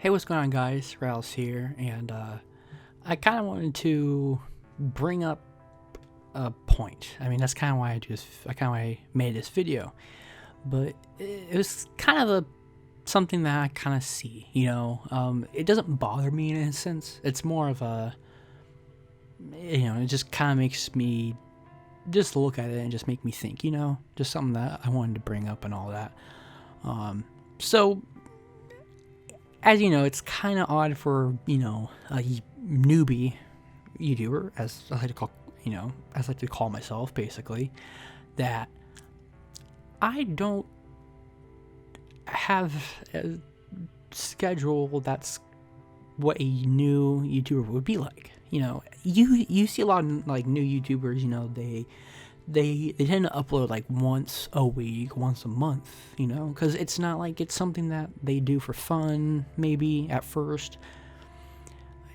Hey, what's going on, guys? Rattles here, and I kind of wanted to bring up a point. I mean, that's kind of why I made this video, but it was kind of something that I kind of see. It doesn't bother me in a sense. It's more of it just kind of makes me just look at it and just make me think. Just something that I wanted to bring up and all that. So as you know, it's kind of odd for, a newbie YouTuber, as I like to call myself, basically, that I don't have a schedule that's what a new YouTuber would be like. You see a lot of like new YouTubers, they tend to upload like once a week, once a month, because it's not like it's something that they do for fun, maybe at first.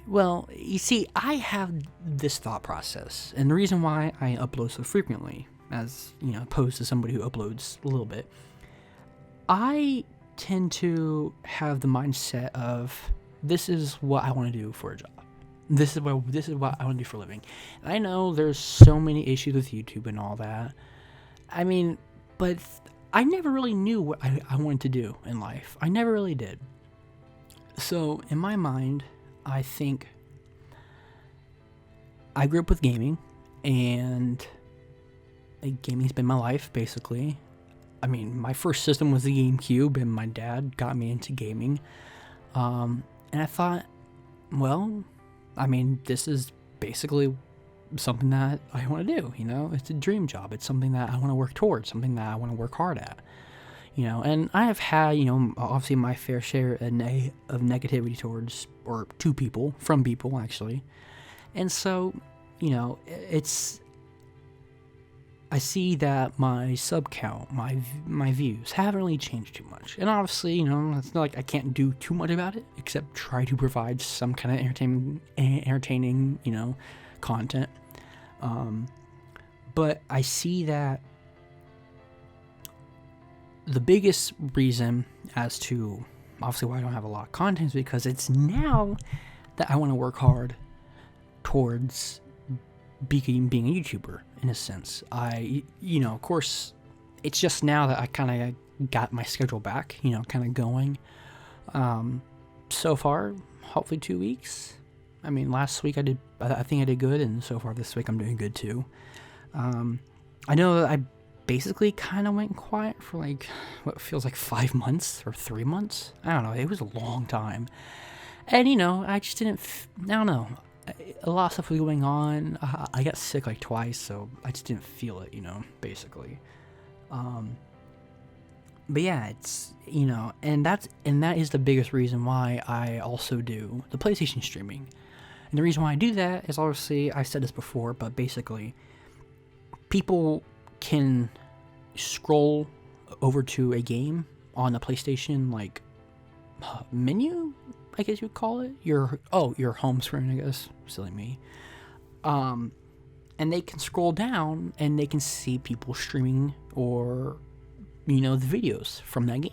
Well, you see, I have this thought process, and the reason why I upload so frequently, as opposed to somebody who uploads a little bit, I tend to have the mindset of this is what I want to do for a job. This is what I want to do for a living. And I know there's so many issues with YouTube and all that. I mean, but I never really knew what I wanted to do in life. I never really did. So in my mind, I think I grew up with gaming, and gaming's been my life, basically. I mean, my first system was the GameCube, and my dad got me into gaming. And I thought, well, I mean, this is basically something that I want to do, It's a dream job. It's something that I want to work towards, something that I want to work hard at, And I have had, obviously my fair share of negativity towards, or to people, from people, actually. And so, I see that my sub count, my views haven't really changed too much. And obviously, it's not like I can't do too much about it, except try to provide some kind of entertaining, content. But I see that the biggest reason as to, obviously, why I don't have a lot of content is because it's now that I want to work hard towards being a YouTuber, in a sense. Of course, it's just now that I kind of got my schedule back, kind of going. So far, hopefully 2 weeks. I mean, last week I think I did good, and so far this week I'm doing good too. I know that I basically kind of went quiet for like what feels like 5 months or 3 months. I don't know. It was a long time, and I just didn't. I don't know. A lot of stuff was going on. I got sick like twice, so I just didn't feel it, basically. But yeah, it's and that is the biggest reason why I also do the PlayStation streaming. And the reason why I do that is, obviously, I've said this before, but basically, people can scroll over to a game on the PlayStation like menu, I guess you'd call it, your home screen, I guess. Silly me. And they can scroll down and they can see people streaming or the videos from that game.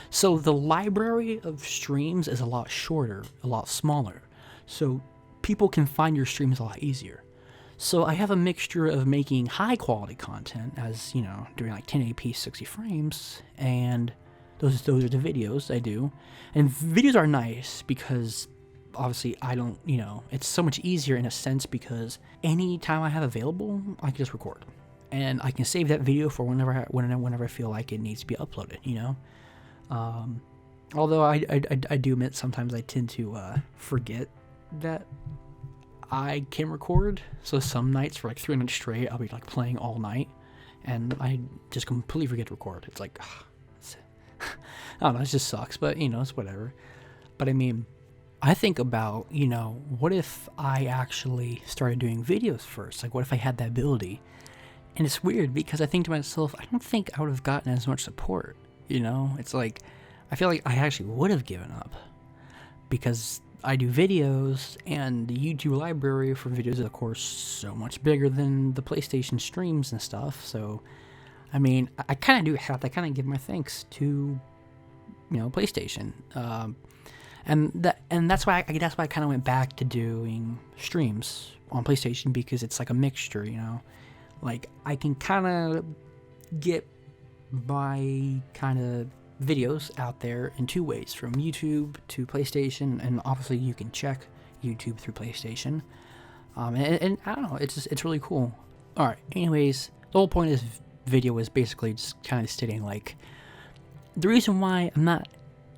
So the library of streams is a lot shorter, a lot smaller. So people can find your streams a lot easier. So I have a mixture of making high quality content, as doing like 1080p 60 frames, and those are the videos I do. And videos are nice because obviously I don't, it's so much easier in a sense because any time I have available, I can just record. And I can save that video for whenever I feel like it needs to be uploaded, Although I do admit sometimes I tend to forget that I can record. So some nights for like 3 nights straight, I'll be like playing all night, and I just completely forget to record. It's like, I don't know, it just sucks, but it's whatever. But I mean, I think about, what if I actually started doing videos first? Like, what if I had that ability? And it's weird because I think to myself, I don't think I would have gotten as much support. It's like, I feel like I actually would have given up because I do videos, and the YouTube library for videos is, of course, so much bigger than the PlayStation streams and stuff. So, I mean, I kind of do have to kind of give my thanks to, PlayStation. And that's why I kind of went back to doing streams on PlayStation, because it's like a mixture, you know. Like, I can kind of get my kind of videos out there in two ways, from YouTube to PlayStation, and obviously you can check YouTube through PlayStation. And I don't know, it's really cool. All right. Anyways, the whole point of this video is basically just kind of stating, like, the reason why I'm not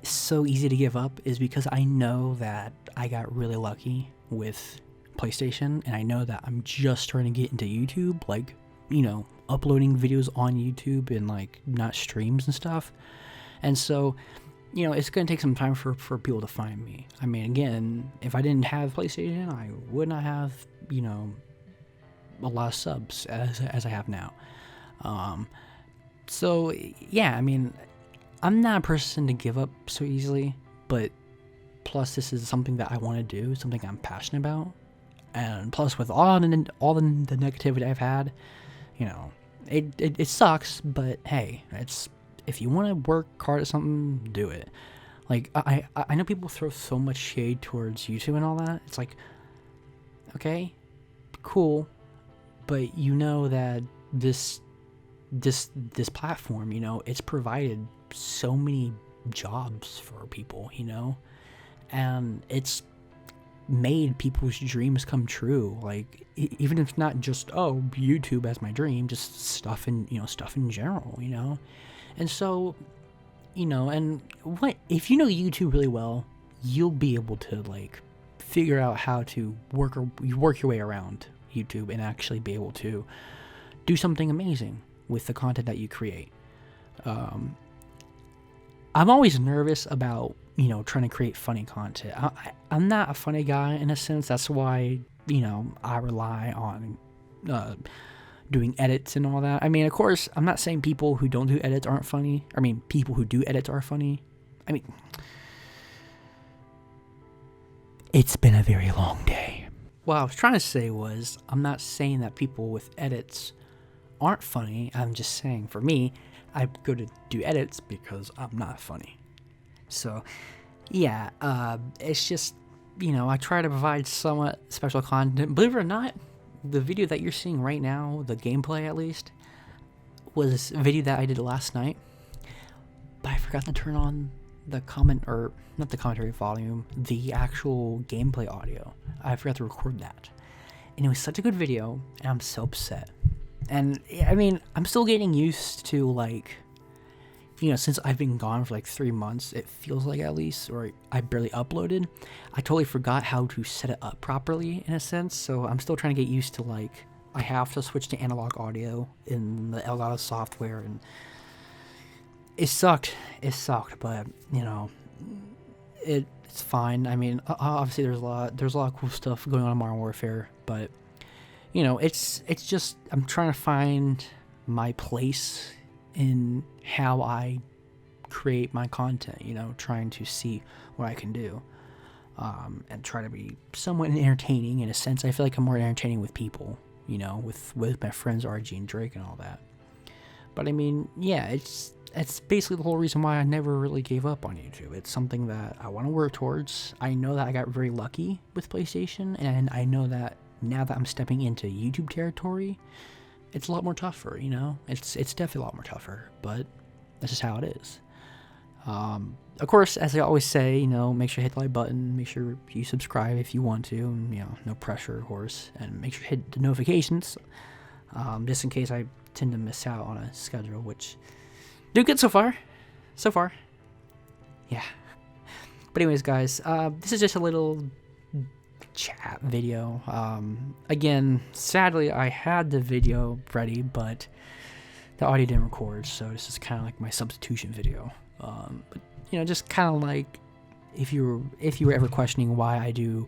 so easy to give up is because I know that I got really lucky with PlayStation, and I know that I'm just trying to get into YouTube, like, you know, uploading videos on YouTube and, like, not streams and stuff. And so, you know, it's going to take some time for people to find me. I mean, again, if I didn't have PlayStation, I would not have, you know, a lot of subs as I have now. So, yeah, I mean, I'm not a person to give up so easily, but plus this is something that I want to do, something I'm passionate about. And plus, with all the negativity I've had, you know, it sucks, but hey, it's, if you want to work hard at something, do it. Like, I know people throw so much shade towards YouTube and all that. It's like, okay, cool, but you know that this platform, you know, it's provided so many jobs for people, you know, and it's made people's dreams come true. Like, even if it's not just, oh, YouTube as my dream, just stuff in general, you know. And so, you know, and what if you know YouTube really well, you'll be able to, like, figure out how to work your way around YouTube and actually be able to do something amazing with the content that you create. I'm always nervous about, you know, trying to create funny content. I'm not a funny guy in a sense. That's why, you know, I rely on doing edits and all that. I mean, of course, I'm not saying people who don't do edits aren't funny. I mean, people who do edits are funny. I mean, it's been a very long day. What I was trying to say was, I'm not saying that people with edits aren't funny. I'm just saying, for me, I go to do edits because I'm not funny. So, yeah, it's just, you know, I try to provide somewhat special content. Believe it or not, the video that you're seeing right now, the gameplay at least, was a video that I did last night. But I forgot to turn on the not the commentary volume, the actual gameplay audio. I forgot to record that. And it was such a good video, and I'm so upset. And, I mean, I'm still getting used to, like, you know, since I've been gone for like 3 months, it feels like, at least, or I barely uploaded, I totally forgot how to set it up properly, in a sense. So I'm still trying to get used to, like, I have to switch to analog audio in the Elgato software, and it sucked, but, you know, it's fine. I mean, obviously there's a lot of cool stuff going on in Modern Warfare, but, you know, it's just, I'm trying to find my place in how I create my content, you know, trying to see what I can do, and try to be somewhat entertaining in a sense. I feel like I'm more entertaining with people, you know, with my friends RG and Drake and all that. But I mean, yeah, it's basically the whole reason why I never really gave up on YouTube. It's something that I want to work towards. I know that I got very lucky with PlayStation, and I know that now that I'm stepping into YouTube territory, it's a lot more tougher, you know? It's definitely a lot more tougher, but that's just how it is. Of course, as I always say, you know, make sure you hit the like button, make sure you subscribe if you want to, and, you know, no pressure, of course, and make sure you hit the notifications, just in case I tend to miss out on a schedule, which do good so far. Yeah. But anyways, guys, this is just a little chat video. Again, sadly, I had the video ready, but the audio didn't record, so this is kind of like my substitution video. But, you know, just kind of like, if you were ever questioning why I do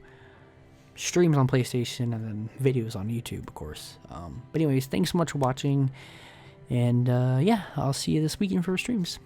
streams on PlayStation and then videos on YouTube, of course. But anyways, thanks so much for watching, and yeah, I'll see you this weekend for streams.